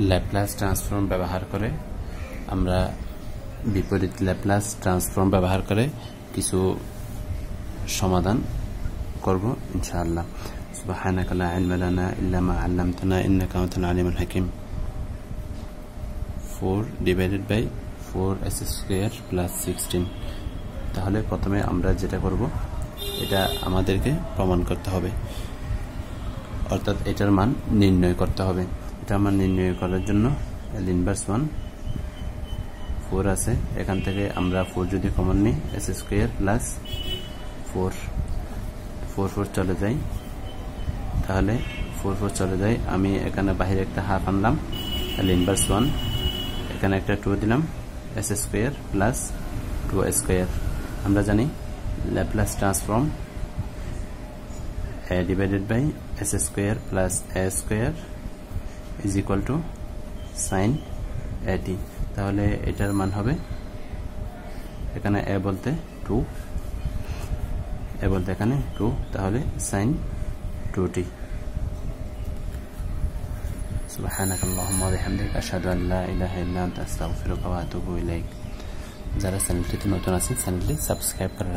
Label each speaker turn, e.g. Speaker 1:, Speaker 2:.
Speaker 1: Laplace transform ব্যবহার করে আমরা বিপরীত ল্যাপ্লাস ট্রান্সফর্ম ব্যবহার করে কিছু সমাধান করব ইনশাআল্লাহ। সুবহানাকা লা ইলমা লানা ইল্লা মা 'আল্লামতানা ইন্নাকা আনতাল আলিমুল হাকিম। 4 ডিভাইডেড বাই 4s² প্লাস 16। তাহলে প্রথমে আমরা যেটা করব, এটা আমাদেরকে প্রমাণ করতে হবে, অর্থাৎ এটার মান নির্ণয় করতে হবে। এটার মান নির্ণয় করার জন্য L ইনভার্স 1 4 আছে, এখান থেকে আমরা 4 যদি কমন নিই s² প্লাস 4 4 চলে যায়, তাহলে 4 চলে যায়। আমি এখানে বাইরে একটা হাফ আনলাম, L ইনভার্স 1, এখানে একটা 2 দিলাম, s² প্লাস 2s²। আমরা জানি Laplace transform a divided by s² plus a² is equal to sin at। তাহলে এটার মান হবে, এখানে a বলতে 2, a বলতে এখানে 2, তাহলে sin 2t। সুবহানাকা আল্লাহুম্মা ওয়া বিহামদিকা আশহাদু আন লা ইলাহা ইল্লা আনতা আস্তাগফিরুকা ওয়া আতুবু ইলাইক। যারা চ্যানেলটিতে নতুন আছেন চ্যানেলটি সাবস্ক্রাইব করে রাখবেন।